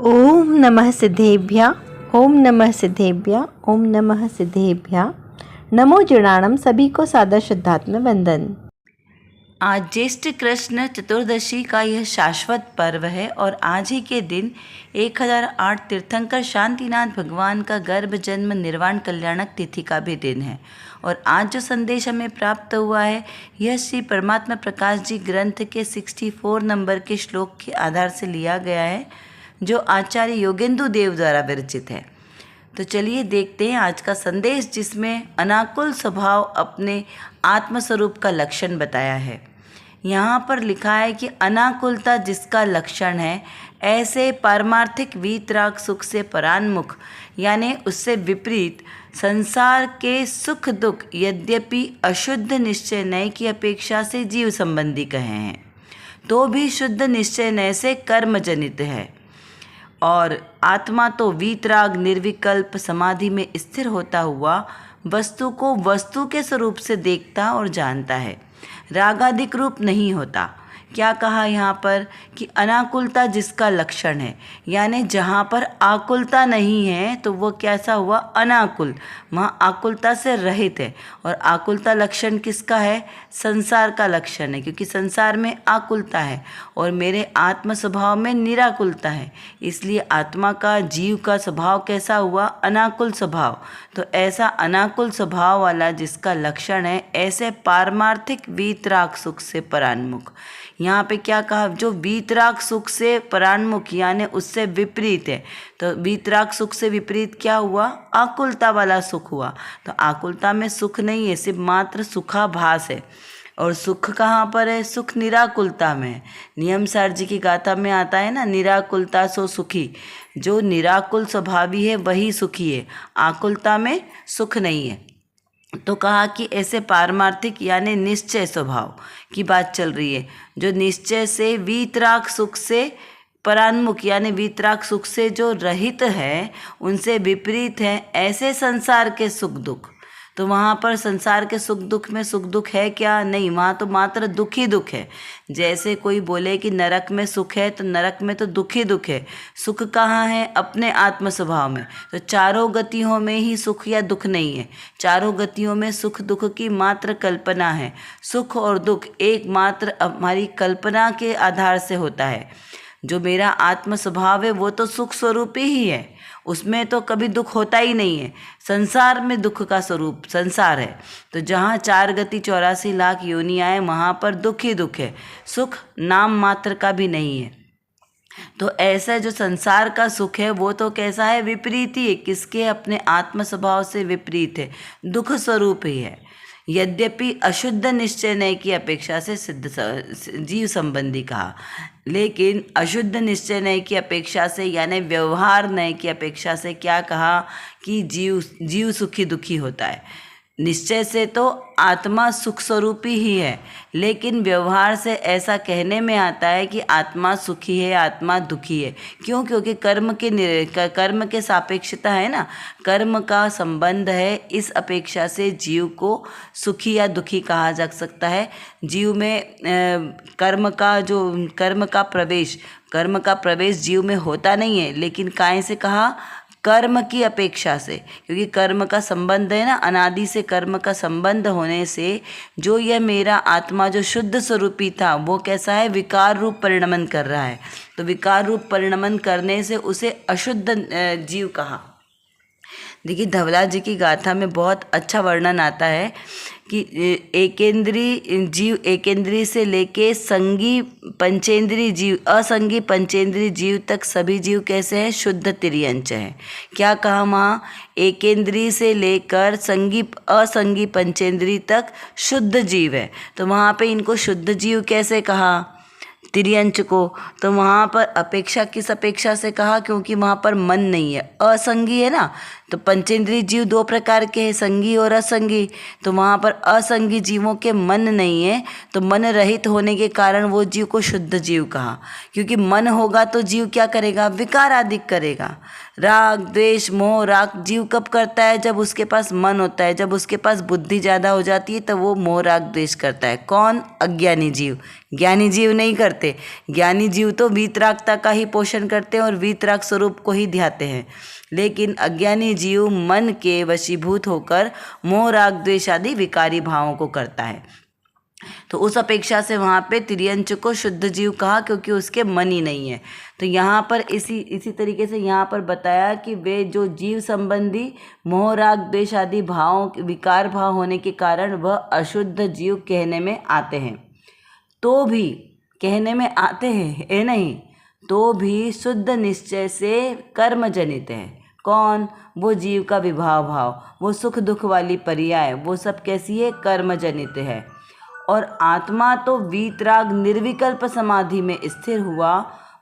ओम नमः सिद्धेभ्य। ओम नमः सिद्धेभ्य। ओम नमः सिद्धेभ्य। नमो जनाणम। सभी को सादर श्रद्धात्मक वंदन। आज ज्येष्ठ कृष्ण चतुर्दशी का यह शाश्वत पर्व है और आज ही के दिन 1008 तीर्थंकर शांतिनाथ भगवान का गर्भ जन्म निर्वाण कल्याणक तिथि का भी दिन है। और आज जो संदेश हमें प्राप्त हुआ है यह श्री परमात्मा प्रकाश जी ग्रंथ के 64 नंबर के श्लोक के आधार से लिया गया है, जो आचार्य योगेंदु देव द्वारा विरचित है। तो चलिए देखते हैं आज का संदेश, जिसमें अनाकुल स्वभाव अपने आत्मस्वरूप का लक्षण बताया है। यहाँ पर लिखा है कि अनाकुलता जिसका लक्षण है, ऐसे पारमार्थिक वीतराग सुख से परान्मुख यानी उससे विपरीत संसार के सुख दुख यद्यपि अशुद्ध निश्चय नय की अपेक्षा से जीव संबंधी कहे हैं, तो भी शुद्ध निश्चय नय से कर्म जनित है। और आत्मा तो वीतराग निर्विकल्प समाधि में स्थिर होता हुआ वस्तु को वस्तु के स्वरूप से देखता और जानता है, रागाधिक रूप नहीं होता। क्या कहा यहाँ पर कि अनाकुलता जिसका लक्षण है, यानी जहाँ पर आकुलता नहीं है तो वो कैसा हुआ, अनाकुल, वहाँ आकुलता से रहित है। और आकुलता लक्षण किसका है, संसार का लक्षण है, क्योंकि संसार में आकुलता है और मेरे आत्म स्वभाव में निराकुलता है, इसलिए आत्मा का जीव का स्वभाव कैसा हुआ, अनाकुल स्वभाव। तो ऐसा अनाकुल स्वभाव वाला जिसका लक्षण है, ऐसे पारमार्थिक वीतराग सुख से परान्मुख। यहाँ पे क्या कहा, जो वीतराग सुख से परान्मुख यानी उससे विपरीत है। तो वीतराग सुख से विपरीत क्या हुआ, आकुलता वाला सुख हुआ। तो आकुलता में सुख नहीं है, सिर्फ मात्र सुखाभास है। और सुख कहाँ पर है, सुख निराकुलता में है। नियम सार जी की गाथा में आता है ना, निराकुलता सो सुखी। जो निराकुल स्वभावी है वही सुखी है, आकुलता में सुख नहीं है। तो कहा कि ऐसे पारमार्थिक यानी निश्चय स्वभाव की बात चल रही है, जो निश्चय से वीतराग सुख से परान्मुख यानी वीतराग सुख से जो रहित है, उनसे विपरीत है ऐसे संसार के सुख दुख। तो वहाँ पर संसार के सुख दुख में सुख दुख है क्या, नहीं, वहाँ तो मात्र दुख ही दुख है। जैसे कोई बोले कि नरक में सुख है, तो नरक में तो दुख ही दुख है। सुख कहाँ है, अपने आत्म स्वभाव में। तो चारों गतियों में ही सुख या दुख नहीं है, चारों गतियों में सुख दुख की मात्र कल्पना है। सुख और दुख एकमात्र हमारी कल्पना के आधार से होता है। जो मेरा आत्म स्वभाव है वो तो सुख स्वरूप ही है, उसमें तो कभी दुख होता ही नहीं है। संसार में दुख का स्वरूप संसार है। तो जहाँ 4 गति 84 लाख योनियाँ हैं, वहाँ पर दुख ही दुख है, सुख नाम मात्र का भी नहीं है। तो ऐसा जो संसार का सुख है वो तो कैसा है, विपरीत ही है, किसके, अपने आत्म स्वभाव से विपरीत है, दुख स्वरूप ही है। यद्यपि अशुद्ध निश्चय नय की अपेक्षा से सिद्ध जीव संबंधी कहा, लेकिन अशुद्ध निश्चय नय की अपेक्षा से यानी व्यवहार नय की अपेक्षा से क्या कहा कि जीव सुखी दुखी होता है। निश्चय से तो आत्मा सुख स्वरूपी ही है, लेकिन व्यवहार से ऐसा कहने में आता है कि आत्मा सुखी है, आत्मा दुखी है। क्यों, क्योंकि कर्म के सापेक्षता है ना, कर्म का संबंध है, इस अपेक्षा से जीव को सुखी या दुखी कहा जा सकता है। जीव में कर्म का प्रवेश जीव में होता नहीं है, लेकिन काहे से कहा, कर्म की अपेक्षा से, क्योंकि कर्म का संबंध है ना, अनादि से कर्म का संबंध होने से जो यह मेरा आत्मा जो शुद्ध स्वरूपी था वो कैसा है, विकार रूप परिणमन कर रहा है। तो विकार रूप परिणमन करने से उसे अशुद्ध जीव कहा। देखिए धवला जी की गाथा में बहुत अच्छा वर्णन आता है कि एकेंद्रीय से लेके संगी पंचेंद्रीय जीव, असंगी पंचेंद्रीय जीव तक सभी जीव कैसे हैं, शुद्ध तिर्यंच है। क्या कहा वहाँ, एकेंद्रीय से लेकर असंगी पंचेंद्रीय तक शुद्ध जीव है। तो वहाँ पे इनको शुद्ध जीव कैसे कहा, तिर्यंच को। तो वहाँ पर अपेक्षा किस अपेक्षा से कहा, क्योंकि वहाँ पर मन नहीं है, असंगी है ना। तो पंचेंद्रीय जीव 2 प्रकार के हैं, संगी और असंगी। तो वहाँ पर असंगी जीवों के मन नहीं है, तो मन रहित होने के कारण वो जीव को शुद्ध जीव कहा। क्योंकि मन होगा तो जीव क्या करेगा, विकार आदि करेगा। राग द्वेष मोह राग जीव कब करता है, जब उसके पास मन होता है, जब उसके पास बुद्धि ज़्यादा हो जाती है तो वो मोह राग द्वेष करता है। कौन, अज्ञानी जीव, ज्ञानी जीव नहीं करते। ज्ञानी जीव तो वीतरागता का ही पोषण करते हैं और वीतराग स्वरूप को ही ध्याते हैं, लेकिन अज्ञानी जीव मन के वशीभूत होकर मोह राग द्वेष आदि विकारी भावों को करता है। तो उस अपेक्षा से वहाँ पे तिर्यंच को शुद्ध जीव कहा, क्योंकि उसके मन ही नहीं है। तो यहाँ पर इसी तरीके से यहाँ पर बताया कि वे जो जीव संबंधी मोह राग द्वेष आदि भावों विकार भाव होने के कारण वह अशुद्ध जीव कहने में आते हैं, तो भी कहने में आते हैं ये नहीं, तो भी शुद्ध निश्चय से कर्म जनित है। कौन? वो जीव का विभाव भाव, वो सुख दुख वाली पर्याय, वो सब कैसी है? कर्म जनित है। और आत्मा तो वीतराग निर्विकल्प समाधि में स्थिर हुआ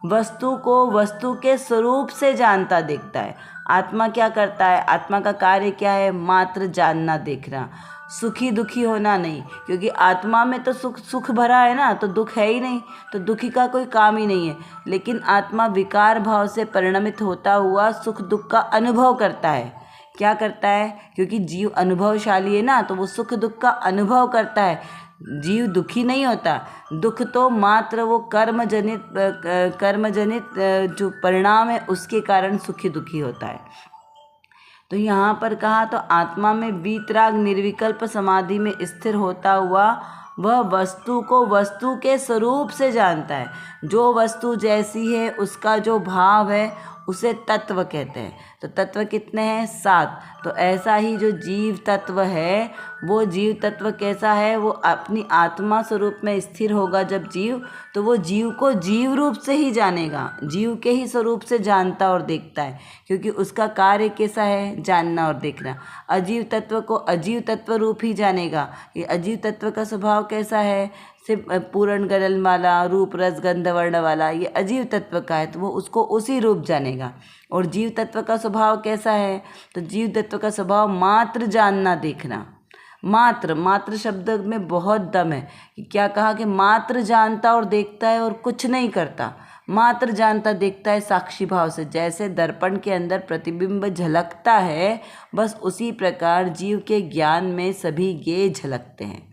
वस्तु को वस्तु के स्वरूप से जानता देखता है। आत्मा क्या करता है? आत्मा का कार्य क्या है? मात्र जानना देखना, सुखी दुखी होना नहीं, क्योंकि आत्मा में तो सुख भरा है ना, तो दुख है ही नहीं, तो दुखी का कोई काम ही नहीं है। लेकिन आत्मा विकार भाव से परिणमित होता हुआ सुख दुख का अनुभव करता है। क्या करता है? क्योंकि जीव अनुभवशाली है ना, तो वो सुख दुख का अनुभव करता है। जीव दुखी नहीं होता, दुख तो मात्र वो कर्म जनित जो परिणाम है उसके कारण सुखी दुखी होता है। तो यहाँ पर कहा तो आत्मा में वीतराग निर्विकल्प समाधि में स्थिर होता हुआ वह वस्तु को वस्तु के स्वरूप से जानता है। जो वस्तु जैसी है उसका जो भाव है उसे तत्व कहते हैं। तो तत्व कितने हैं? 7। तो ऐसा ही जो जीव तत्व है, वो जीव तत्व कैसा है? वो अपनी आत्मा स्वरूप में स्थिर होगा जब जीव, तो वो जीव को जीव रूप से ही जानेगा, जीव के ही स्वरूप से जानता और देखता है, क्योंकि उसका कार्य कैसा है? जानना और देखना। अजीव तत्व को अजीव तत्व रूप ही जानेगा। ये अजीव तत्व का स्वभाव कैसा है? सिर्फ पूर्ण गलन वाला, रूप रस गंध वर्ण वाला, ये अजीव तत्व का है, तो वो उसको उसी रूप जानेगा। और जीव तत्व का स्वभाव कैसा है? तो जीव तत्व का स्वभाव मात्र जानना देखना। मात्र शब्द में बहुत दम है कि क्या कहा कि मात्र जानता और देखता है और कुछ नहीं करता। मात्र जानता देखता है साक्षी भाव से, जैसे दर्पण के अंदर प्रतिबिंब झलकता है, बस उसी प्रकार जीव के ज्ञान में सभी ये झलकते हैं।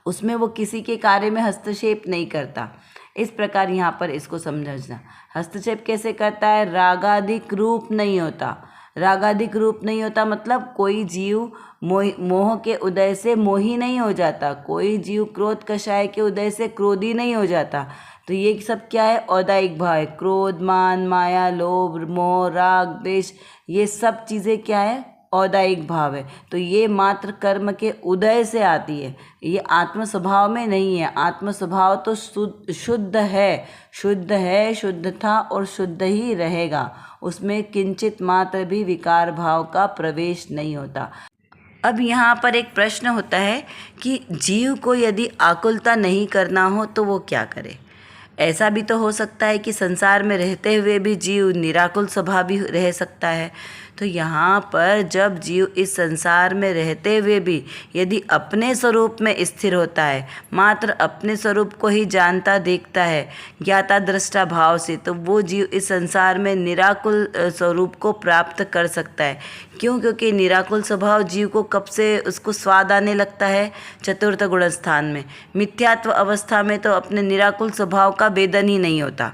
उसमें वो किसी के कार्य में हस्तक्षेप नहीं करता। इस प्रकार यहाँ पर इसको समझना। हस्तक्षेप कैसे करता है? रागाधिक रूप नहीं होता। रागाधिक रूप नहीं होता मतलब कोई जीव मोह के उदय से मोही नहीं हो जाता, कोई जीव क्रोध कषाय के उदय से क्रोधी नहीं हो जाता। तो ये सब क्या है? औदायिक भाव है। क्रोध, मान, माया, लोभ, मोह, राग, द्वेष, ये सब चीज़ें क्या है? औदायिक भाव है। तो ये मात्र कर्म के उदय से आती है, ये आत्म स्वभाव में नहीं है। आत्म स्वभाव तो शुद्ध है, शुद्ध था और शुद्ध ही रहेगा। उसमें किंचित मात्र भी विकार भाव का प्रवेश नहीं होता। अब यहाँ पर एक प्रश्न होता है कि जीव को यदि आकुलता नहीं करना हो तो वो क्या करे? ऐसा भी तो हो सकता है कि संसार में रहते हुए भी जीव निराकुल स्वभाव भी रह सकता है। तो यहाँ पर जब जीव इस संसार में रहते हुए भी यदि अपने स्वरूप में स्थिर होता है, मात्र अपने स्वरूप को ही जानता देखता है ज्ञाता दृष्टा भाव से, तो वो जीव इस संसार में निराकुल स्वरूप को प्राप्त कर सकता है। क्यों? क्योंकि निराकुल स्वभाव जीव को कब से उसको स्वाद आने लगता है? चतुर्थ गुण स्थान में। मिथ्यात्व अवस्था में तो अपने निराकुल स्वभाव का वेदन ही नहीं होता।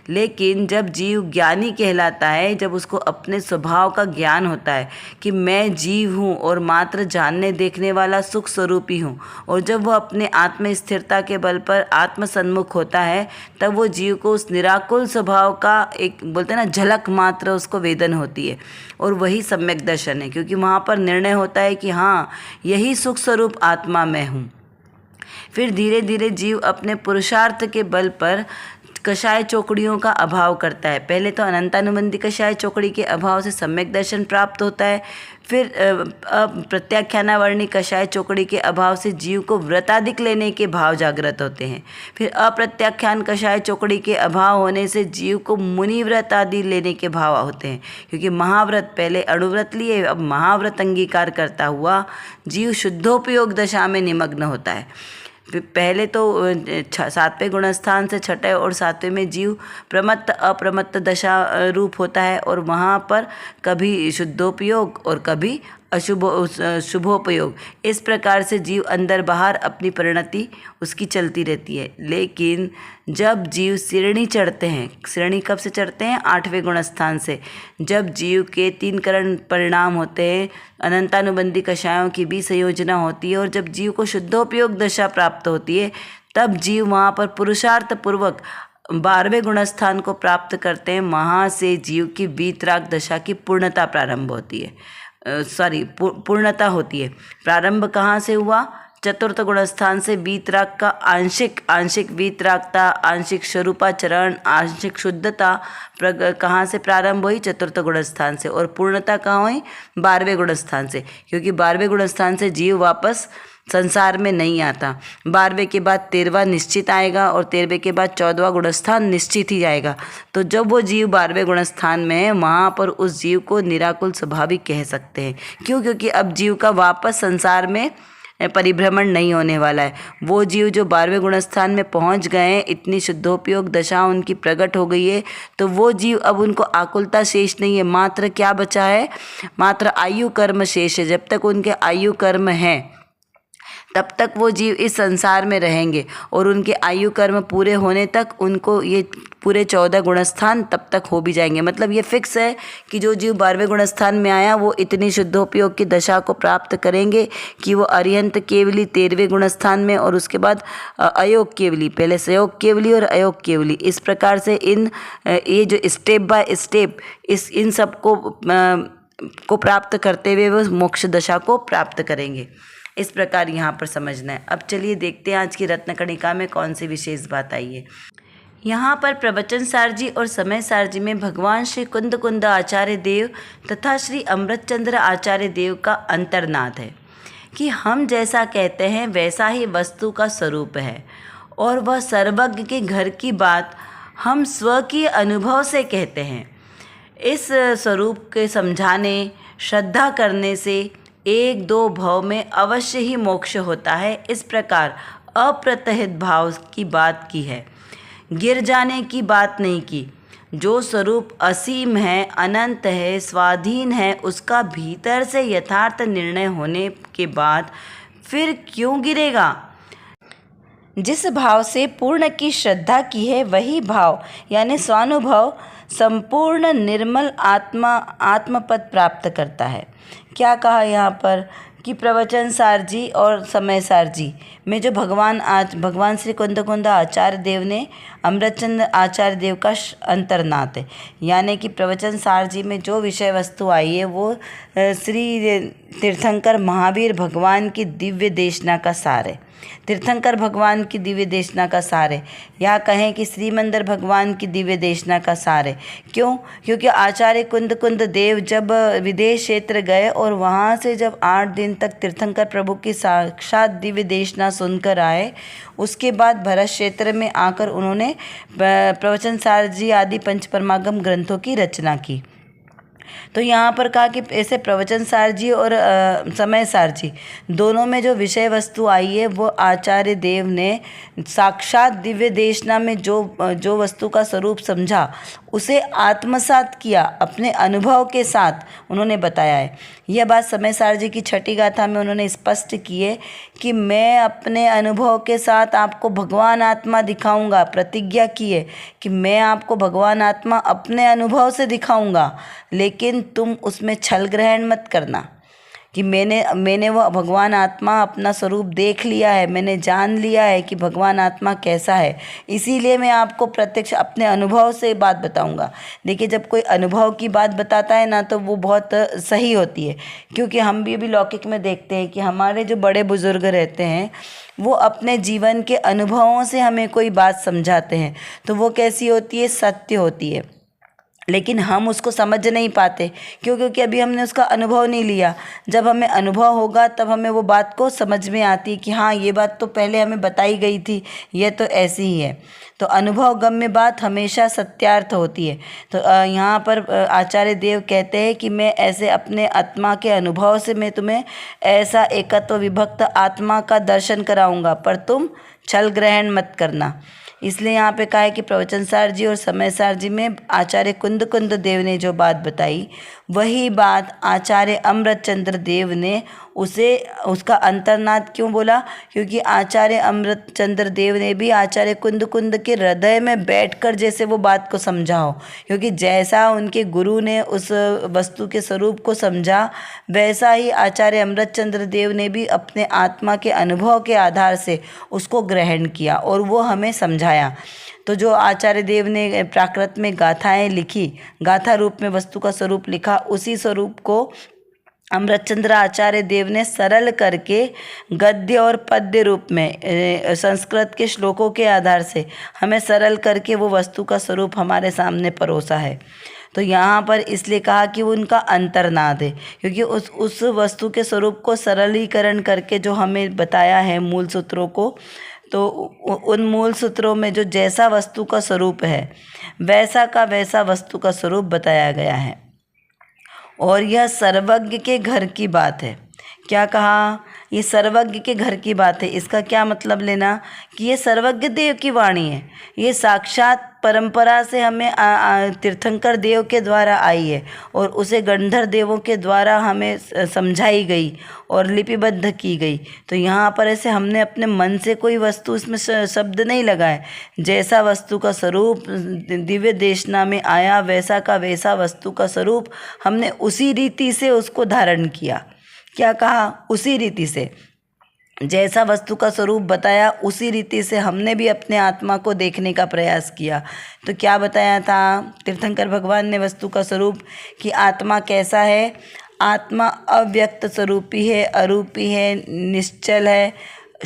लेकिन जब जीव ज्ञानी कहलाता है, जब उसको अपने स्वभाव का ज्ञान होता है कि मैं जीव हूँ और मात्र जानने देखने वाला सुख स्वरूपी हूँ, और जब वो अपने आत्म स्थिरता के बल पर आत्मसन्मुख होता है, तब वो जीव को उस निराकुल स्वभाव का एक बोलते हैं ना झलक मात्र उसको वेदन होती है, और वही सम्यक दर्शन है। क्योंकि वहाँ पर निर्णय होता है कि हाँ, यही सुख स्वरूप आत्मा मैं हूँ। फिर धीरे धीरे जीव अपने पुरुषार्थ के बल पर कषाय चौकड़ियों का अभाव करता है। पहले तो अनंतानुबंधी कषाय चौकड़ी के अभाव से सम्यक दर्शन प्राप्त होता है। फिर प्रत्याख्यानावर्णी कषाय चौकड़ी के अभाव से जीव को व्रताधिक लेने के भाव जागृत होते हैं। फिर अप्रत्याख्यान कषाय चौकड़ी के अभाव होने से जीव को मुनिव्रत आदि लेने के भाव होते हैं। क्योंकि महाव्रत पहले अणुव्रत लिए, अब महाव्रत अंगीकार करता हुआ जीव शुद्धोपयोग दशा में निमग्न होता है। पहले तो 7वें गुणस्थान से 6ठे और 7वें में जीव प्रमत्त अप्रमत्त दशा रूप होता है, और वहाँ पर कभी शुद्धोपयोग और कभी शुभोपयोग। इस प्रकार से जीव अंदर बाहर अपनी परिणति उसकी चलती रहती है। लेकिन जब जीव श्रेणी चढ़ते हैं, श्रेणी कब से चढ़ते हैं? 8वें गुणस्थान से। जब जीव के 3 करण परिणाम होते हैं, अनंतानुबंधी कषायों की भी संयोजना होती है, और जब जीव को शुद्धोपयोग दशा प्राप्त होती है, तब जीव वहाँ पर पुरुषार्थ पूर्वक 12वें गुणस्थान को प्राप्त करते हैं। वहाँ से जीव की वीतराग दशा की पूर्णता प्रारंभ होती है, पूर्णता होती है। प्रारंभ कहाँ से हुआ? चतुर्थ गुणस्थान से। वीतराग का आंशिक वीतरागता, आंशिक स्वरूपाचरण, आंशिक शुद्धता कहाँ से प्रारंभ हुई? चतुर्थ गुणस्थान से। और पूर्णता कहाँ हुई? 12वें गुणस्थान से, क्योंकि 12वें गुणस्थान से जीव वापस संसार में नहीं आता। 12वें के बाद 13वां निश्चित आएगा, और 13वें के बाद 14वां गुणस्थान निश्चित ही जाएगा। तो जब वो जीव 12वें गुणस्थान में है, वहाँ पर उस जीव को निराकुल स्वाभाविक कह सकते हैं। क्यों? क्योंकि अब जीव का वापस संसार में परिभ्रमण नहीं होने वाला है। वो जीव जो 12वें गुणस्थान में पहुंच गए हैं, इतनी शुद्धोपयोग दशा उनकी प्रकट हो गई है, तो वो जीव अब उनको आकुलता शेष नहीं है। मात्र क्या बचा है? मात्र आयु कर्म शेष है। जब तक उनके आयु कर्म है, तब तक वो जीव इस संसार में रहेंगे, और उनके आयु कर्म पूरे होने तक उनको ये पूरे 14 गुणस्थान तब तक हो भी जाएंगे। मतलब ये फिक्स है कि जो जीव 12वें गुणस्थान में आया, वो इतनी शुद्धोपयोग की दशा को प्राप्त करेंगे कि वो अरिहंत केवली 13वें गुणस्थान में, और उसके बाद अयोग केवली, पहले सयोग केवली और अयोग केवली, इस प्रकार से ये जो स्टेप बाय स्टेप इन सब को प्राप्त करते हुए वो मोक्ष दशा को प्राप्त करेंगे। इस प्रकार यहाँ पर समझना है। अब चलिए देखते हैं आज की रत्नकणिका में कौन सी विशेष बात आई है। यहाँ पर प्रवचन सार जी और समय सार जी में भगवान श्री कुंद आचार्य देव तथा श्री अमृतचंद्र आचार्य देव का अंतर्नाद है कि हम जैसा कहते हैं वैसा ही वस्तु का स्वरूप है, और वह सर्वज्ञ के घर की बात हम स्व के अनुभव से कहते हैं। इस स्वरूप के समझाने, श्रद्धा करने से 1-2 भव में अवश्य ही मोक्ष होता है। इस प्रकार अप्रतिहित भाव की बात की है, गिर जाने की बात नहीं की। जो स्वरूप असीम है, अनंत है, स्वाधीन है, उसका भीतर से यथार्थ निर्णय होने के बाद फिर क्यों गिरेगा? जिस भाव से पूर्ण की श्रद्धा की है, वही भाव यानी स्वानुभव संपूर्ण निर्मल आत्मपद प्राप्त करता है। क्या कहा यहाँ पर कि प्रवचन सार जी और समय सार जी में जो भगवान श्री कुंद आचार्य देव ने अमृतचंद्र आचार्य देव का अंतर्नाद है, यानी कि प्रवचन सार जी में जो विषय वस्तु आई है वो श्री तीर्थंकर महावीर भगवान की दिव्य देशना का सार है। तीर्थंकर भगवान की दिव्य देशना का सार है, या कहें कि श्रीमंदिर भगवान की दिव्य देशना का सार है। क्यों? क्योंकि आचार्य कुंद देव जब विदेश क्षेत्र गए और वहाँ से जब 8 दिन तक तीर्थंकर प्रभु की साक्षात दिव्य देशना सुनकर आए, उसके बाद भरत क्षेत्र में आकर उन्होंने प्रवचन सार जी आदि पंचपरमागम ग्रंथों की रचना की। तो यहाँ पर कहा कि ऐसे प्रवचन सार जी और समय सार जी दोनों में जो विषय वस्तु आई है वो आचार्य देव ने साक्षात दिव्य देशना में जो वस्तु का स्वरूप समझा उसे आत्मसात किया, अपने अनुभव के साथ उन्होंने बताया है। यह बात समय सार जी की छठी गाथा में उन्होंने स्पष्ट की है कि मैं अपने अनुभव के साथ आपको भगवान आत्मा दिखाऊंगा। प्रतिज्ञा की है कि मैं आपको भगवान आत्मा अपने अनुभव से दिखाऊंगा, लेकिन तुम उसमें छल ग्रहण मत करना कि मैंने वो भगवान आत्मा अपना स्वरूप देख लिया है, मैंने जान लिया है कि भगवान आत्मा कैसा है, इसीलिए मैं आपको प्रत्यक्ष अपने अनुभव से बात बताऊंगा। देखिए, जब कोई अनुभव की बात बताता है ना तो वो बहुत सही होती है, क्योंकि हम भी अभी लौकिक में देखते हैं कि हमारे जो बड़े बुजुर्ग रहते हैं वो अपने जीवन के अनुभवों से हमें कोई बात समझाते हैं, तो वो कैसी होती है? सत्य होती है। लेकिन हम उसको समझ नहीं पाते, क्यों? क्योंकि अभी हमने उसका अनुभव नहीं लिया। जब हमें अनुभव होगा तब हमें वो बात को समझ में आती है कि हाँ, ये बात तो पहले हमें बताई गई थी, ये तो ऐसी ही है। तो अनुभव गम्य बात हमेशा सत्यार्थ होती है। तो यहाँ पर आचार्य देव कहते हैं कि मैं ऐसे अपने आत्मा के अनुभव से मैं तुम्हें ऐसा एकत्व विभक्त आत्मा का दर्शन कराऊंगा, पर तुम छल ग्रहण मत करना। इसलिए यहाँ पे कहा है कि प्रवचनसार जी और समयसार जी में आचार्य कुंद कुंद देव ने जो बात बताई, वही बात आचार्य अमृतचंद्र देव ने उसका अंतर्नाद क्यों बोला? क्योंकि आचार्य अमृतचंद्र देव ने भी आचार्य कुंद कुंद के हृदय में बैठकर जैसे वो बात को समझा हो, क्योंकि जैसा उनके गुरु ने उस वस्तु के स्वरूप को समझा, वैसा ही आचार्य अमृतचंद्र देव ने भी अपने आत्मा के अनुभव के आधार से उसको ग्रहण किया और वो हमें समझाया। तो जो आचार्य देव ने प्राकृत में गाथाएं लिखी, गाथा रूप में वस्तु का स्वरूप लिखा, उसी स्वरूप को अमृतचंद्र आचार्य देव ने सरल करके गद्य और पद्य रूप में संस्कृत के श्लोकों के आधार से हमें सरल करके वो वस्तु का स्वरूप हमारे सामने परोसा है। तो यहाँ पर इसलिए कहा कि वो उनका अंतर्नाद है, क्योंकि उस वस्तु के स्वरूप को सरलीकरण करके जो हमें बताया है मूल सूत्रों को, तो उन मूल सूत्रों में जो जैसा वस्तु का स्वरूप है वैसा का वैसा वस्तु का स्वरूप बताया गया है। और यह सर्वज्ञ के घर की बात है। क्या कहा? ये सर्वज्ञ के घर की बात है। इसका क्या मतलब लेना कि ये सर्वज्ञ देव की वाणी है, ये साक्षात परंपरा से हमें तीर्थंकर देव के द्वारा आई है और उसे गंधर्व देवों के द्वारा हमें समझाई गई और लिपिबद्ध की गई। तो यहाँ पर ऐसे हमने अपने मन से कोई वस्तु इसमें शब्द नहीं लगाए, जैसा वस्तु का स्वरूप दिव्य देशना में आया वैसा का वैसा वस्तु का स्वरूप हमने उसी रीति से उसको धारण किया। क्या कहा? उसी रीति से जैसा वस्तु का स्वरूप बताया उसी रीति से हमने भी अपने आत्मा को देखने का प्रयास किया। तो क्या बताया था तीर्थंकर भगवान ने वस्तु का स्वरूप कि आत्मा कैसा है? आत्मा अव्यक्त स्वरूपी है, अरूपी है, निश्चल है,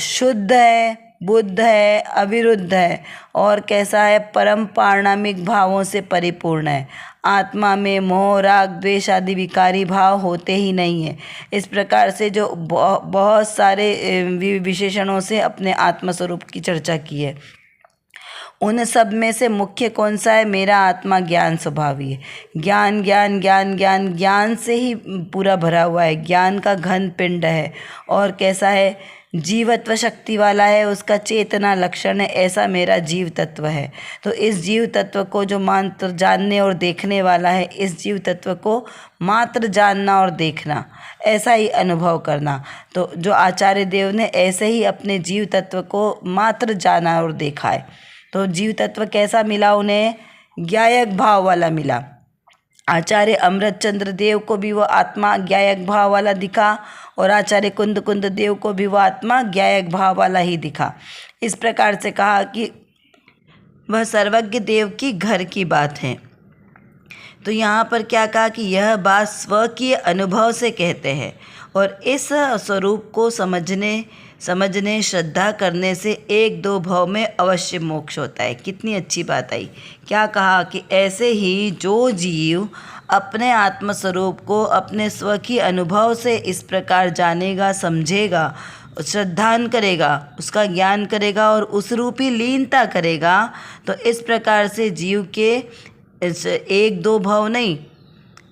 शुद्ध है, बुद्ध है, अविरुद्ध है और कैसा है? परम पारणामिक भावों से परिपूर्ण है। आत्मा में मोह, राग, द्वेष आदि विकारी भाव होते ही नहीं है। इस प्रकार से जो बहुत सारे विशेषणों से अपने आत्मस्वरूप की चर्चा की है, उन सब में से मुख्य कौन सा है? मेरा आत्मा ज्ञान स्वभावी है। ज्ञान ज्ञान ज्ञान ज्ञान ज्ञान से ही पूरा भरा हुआ है, ज्ञान का घन पिंड है। और कैसा है? जीवत्व शक्ति वाला है, उसका चेतना लक्षण है, ऐसा मेरा जीव तत्व है। तो इस जीव तत्व को जो मात्र जानने और देखने वाला है, इस जीव तत्व को मात्र जानना और देखना, ऐसा ही अनुभव करना। तो जो आचार्य देव ने ऐसे ही अपने जीव तत्व को मात्र जाना और देखा है। तो जीव तत्व कैसा मिला उन्हें? ज्ञायक भाव वाला मिला। आचार्य अमृतचंद्र देव को भी वो आत्मा ज्ञायक भाव वाला दिखा और आचार्य कुंद कुंद देव को भी वो आत्मा ज्ञायक भाव वाला ही दिखा। इस प्रकार से कहा कि वह सर्वज्ञ देव की घर की बात है। तो यहाँ पर क्या कहा कि यह बात स्वकीय अनुभव से कहते हैं और इस स्वरूप को समझने श्रद्धा करने से एक दो भव में अवश्य मोक्ष होता है। कितनी अच्छी बात आई। क्या कहा कि ऐसे ही जो जीव अपने आत्मस्वरूप को अपने स्वकीय अनुभव से इस प्रकार जानेगा, समझेगा, श्रद्धान करेगा, उसका ज्ञान करेगा और उस रूपी लीनता करेगा, तो इस प्रकार से जीव के एक दो भव नहीं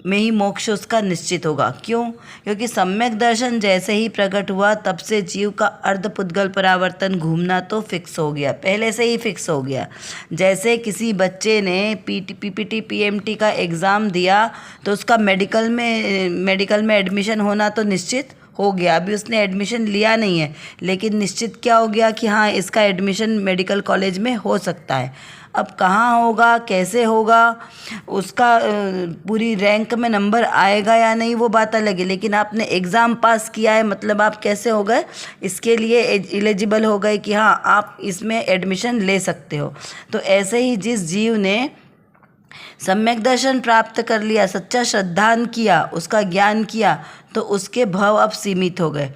में ही मोक्ष उसका निश्चित होगा। क्यों? क्योंकि सम्यक दर्शन जैसे ही प्रकट हुआ तब से जीव का अर्धपुद्गल परावर्तन घूमना तो फिक्स हो गया, पहले से ही फिक्स हो गया। जैसे किसी बच्चे ने पीपीटी पीएमटी का एग्ज़ाम दिया तो उसका मेडिकल में एडमिशन होना तो निश्चित हो गया। अभी उसने एडमिशन लिया नहीं है, लेकिन निश्चित क्या हो गया कि हाँ, इसका एडमिशन मेडिकल कॉलेज में हो सकता है। अब कहाँ होगा, कैसे होगा, उसका पूरी रैंक में नंबर आएगा या नहीं, वो बात अलग है, लेकिन आपने एग्ज़ाम पास किया है, मतलब आप कैसे हो गए, इसके लिए एलिजिबल हो गए कि हाँ, आप इसमें एडमिशन ले सकते हो। तो ऐसे ही जिस जीव ने सम्यक दर्शन प्राप्त कर लिया, सच्चा श्रद्धान किया, उसका ज्ञान किया, तो उसके भव अब सीमित हो गए।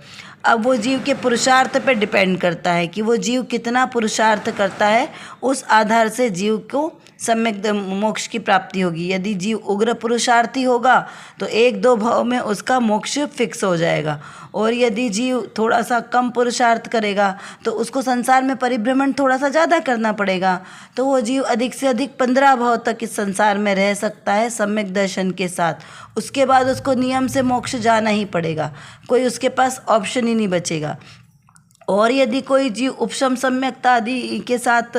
अब वो जीव के पुरुषार्थ पे डिपेंड करता है कि वो जीव कितना पुरुषार्थ करता है, उस आधार से जीव को सम्यक मोक्ष की प्राप्ति होगी। यदि जीव उग्र पुरुषार्थी होगा तो एक दो भाव में उसका मोक्ष फिक्स हो जाएगा, और यदि जीव थोड़ा सा कम पुरुषार्थ करेगा तो उसको संसार में परिभ्रमण थोड़ा सा ज़्यादा करना पड़ेगा, तो वो जीव अधिक से अधिक 15 भाव तक इस संसार में रह सकता है सम्यक दर्शन के साथ। उसके बाद उसको नियम से मोक्ष जाना ही पड़ेगा, कोई उसके पास ऑप्शन ही नहीं बचेगा। और यदि कोई जीव उपशम सम्यकता आदि के साथ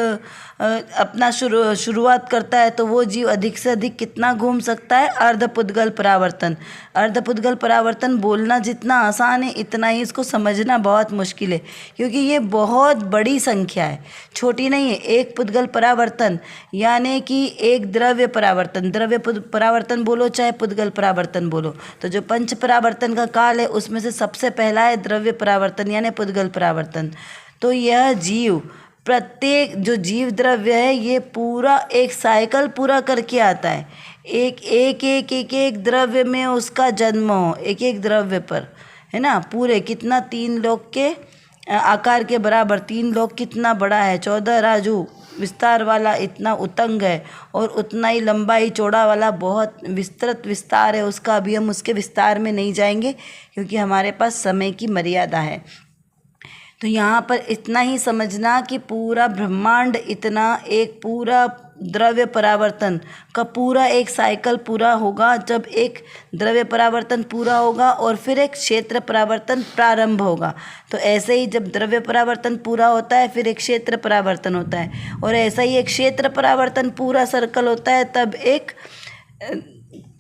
अपना शुरुआत करता है तो वो जीव अधिक से अधिक कितना घूम सकता है, अर्धपुद्गल परावर्तन। अर्धपुद्गल परावर्तन बोलना जितना आसान है इतना ही इसको समझना बहुत मुश्किल है, क्योंकि ये बहुत बड़ी संख्या है, छोटी नहीं है। एक पुद्गल परावर्तन यानी कि एक द्रव्य परावर्तन, द्रव्य परावर्तन बोलो चाहे पुद्गल परावर्तन बोलो, तो जो पंच परावर्तन का काल है उसमें से सबसे पहला है द्रव्य परावर्तन यानी पुद्गल परावर्तन। तो यह जीव, प्रत्येक जो जीव द्रव्य है ये पूरा एक साइकिल पूरा करके आता है। एक द्रव्य में उसका जन्म हो, एक एक द्रव्य पर, है ना, पूरे कितना 3 लोक के आकार के बराबर, 3 लोक कितना बड़ा है, 14 राजू विस्तार वाला इतना उतंग है, और उतना ही लंबाई चौड़ा वाला बहुत विस्तृत विस्तार है उसका। अभी हम उसके विस्तार में नहीं जाएंगे क्योंकि हमारे पास समय की मर्यादा है। तो यहाँ पर इतना ही समझना कि पूरा ब्रह्मांड इतना एक पूरा द्रव्य परावर्तन का पूरा एक साइकिल पूरा होगा जब एक द्रव्य परावर्तन पूरा होगा और फिर एक क्षेत्र परावर्तन प्रारंभ होगा। तो ऐसे ही जब द्रव्य परावर्तन पूरा होता है फिर एक क्षेत्र परावर्तन होता है, और ऐसा ही एक क्षेत्र परावर्तन पूरा सर्कल होता है तब एक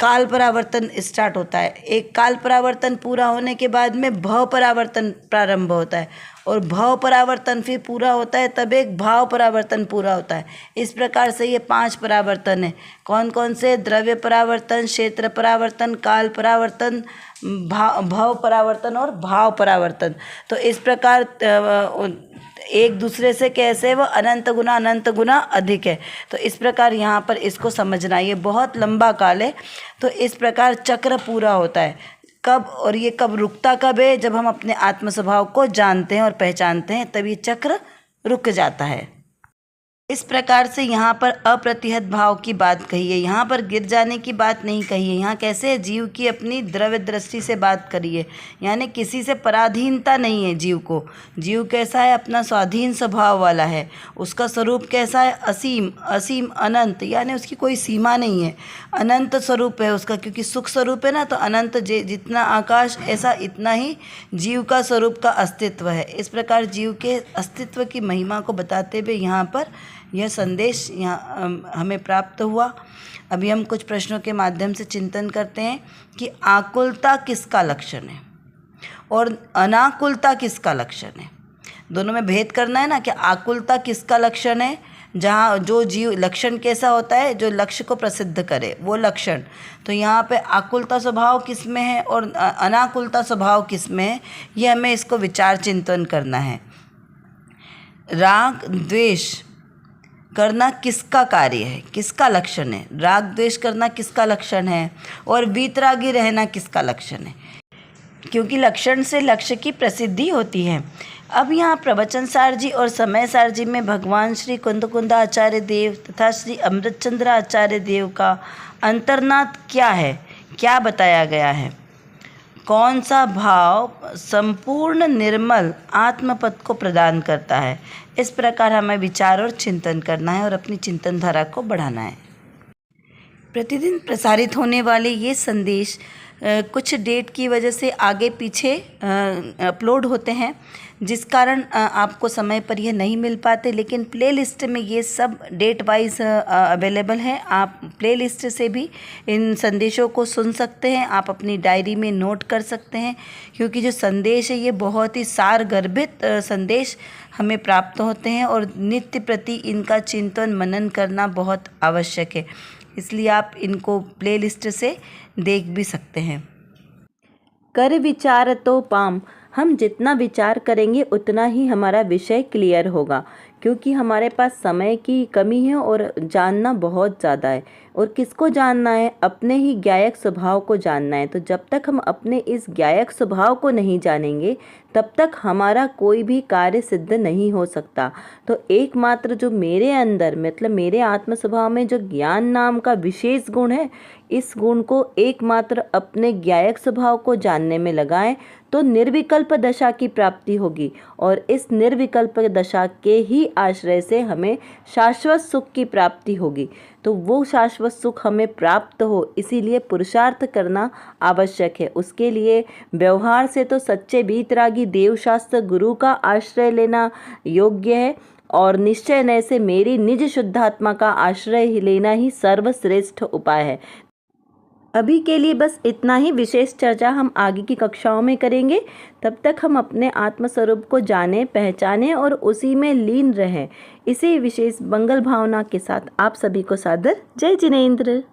काल परावर्तन स्टार्ट होता है। एक काल परावर्तन पूरा होने के बाद में भव परावर्तन प्रारंभ होता है, और भव परावर्तन फिर पूरा होता है तब एक भाव परावर्तन पूरा होता है। इस प्रकार से ये 5 परावर्तन है। कौन कौन से? द्रव्य परावर्तन, क्षेत्र परावर्तन, काल परावर्तन, भव परावर्तन और भाव परावर्तन। तो इस प्रकार एक दूसरे से कैसे वो अनंत गुना अधिक है। तो इस प्रकार यहाँ पर इसको समझना, ये बहुत लंबा काल है। तो इस प्रकार चक्र पूरा होता है कब, और ये कब रुकता कब है? जब हम अपने आत्म स्वभाव को जानते हैं और पहचानते हैं तब ये चक्र रुक जाता है। इस प्रकार से यहाँ पर अप्रतिहत भाव की बात कही है, यहाँ पर गिर जाने की बात नहीं कही है। यहाँ कैसे जीव की अपनी द्रव्य दृष्टि से बात करी है, यानी किसी से पराधीनता नहीं है जीव को। जीव कैसा है? अपना स्वाधीन स्वभाव वाला है। उसका स्वरूप कैसा है? असीम, असीम अनंत, यानी उसकी कोई सीमा नहीं है, अनंत स्वरूप है उसका, क्योंकि सुख स्वरूप है ना। तो अनंत जितना आकाश ऐसा इतना ही जीव का स्वरूप का अस्तित्व है। इस प्रकार जीव के अस्तित्व की महिमा को बताते हुए यहाँ पर यह संदेश यहाँ हमें प्राप्त हुआ। अभी हम कुछ प्रश्नों के माध्यम से चिंतन करते हैं कि आकुलता किसका लक्षण है और अनाकुलता किसका लक्षण है। दोनों में भेद करना है ना, कि आकुलता किसका लक्षण है, जहाँ जो जीव लक्षण कैसा होता है, जो लक्ष्य को प्रसिद्ध करे वो लक्षण। तो यहाँ पे आकुलता स्वभाव किस में है और अनाकुलता स्वभाव किस में है, ये हमें इसको विचार चिंतन करना है। राग द्वेष करना किसका कार्य है, किसका लक्षण है? राग द्वेष करना किसका लक्षण है और वीतरागी रहना किसका लक्षण है? क्योंकि लक्षण से लक्ष्य की प्रसिद्धि होती है। अब यहाँ प्रवचन सार जी और समय सार जी में भगवान श्री कुंद आचार्य देव तथा श्री अमृतचंद्र आचार्य देव का अंतर्नाद क्या है, क्या बताया गया है? कौन सा भाव संपूर्ण निर्मल आत्मपद को प्रदान करता है? इस प्रकार हमें विचार और चिंतन करना है और अपनी चिंतन धारा को बढ़ाना है। प्रतिदिन प्रसारित होने वाले ये संदेश कुछ डेट की वजह से आगे पीछे अपलोड होते हैं, जिस कारण आपको समय पर यह नहीं मिल पाते, लेकिन प्लेलिस्ट में ये सब डेट वाइज अवेलेबल है। आप प्लेलिस्ट से भी इन संदेशों को सुन सकते हैं, आप अपनी डायरी में नोट कर सकते हैं, क्योंकि जो संदेश है ये बहुत ही सारगर्भित संदेश हमें प्राप्त होते हैं और नित्य प्रति इनका चिंतन मनन करना बहुत आवश्यक है। इसलिए आप इनको प्लेलिस्ट से देख भी सकते हैं। कर विचार तो पाम, हम जितना विचार करेंगे उतना ही हमारा विषय क्लियर होगा, क्योंकि हमारे पास समय की कमी है और जानना बहुत ज़्यादा है। और किसको जानना है? अपने ही ज्ञायक स्वभाव को जानना है। तो जब तक हम अपने इस ज्ञायक स्वभाव को नहीं जानेंगे तब तक हमारा कोई भी कार्य सिद्ध नहीं हो सकता। तो एकमात्र जो मेरे अंदर, मतलब मेरे आत्म स्वभाव में जो ज्ञान नाम का विशेष गुण है, इस गुण को एकमात्र अपने ज्ञायक स्वभाव को जानने में लगाएं तो निर्विकल्प दशा की प्राप्ति होगी, और इस निर्विकल्प दशा के ही आश्रय से हमें शाश्वत सुख की प्राप्ति होगी। तो वो शाश्वत सुख हमें प्राप्त हो, इसीलिए पुरुषार्थ करना आवश्यक है। उसके लिए व्यवहार से तो सच्चे वीतरागी देवशास्त्र गुरु का आश्रय लेना योग्य है, और निश्चय नय से मेरी निज शुद्धात्मा का आश्रय लेना ही सर्वश्रेष्ठ उपाय है। अभी के लिए बस इतना ही। विशेष चर्चा हम आगे की कक्षाओं में करेंगे। तब तक हम अपने आत्मस्वरूप को जानें, पहचानें और उसी में लीन रहें। इसी विशेष मंगल भावना के साथ आप सभी को सादर जय जिनेंद्र।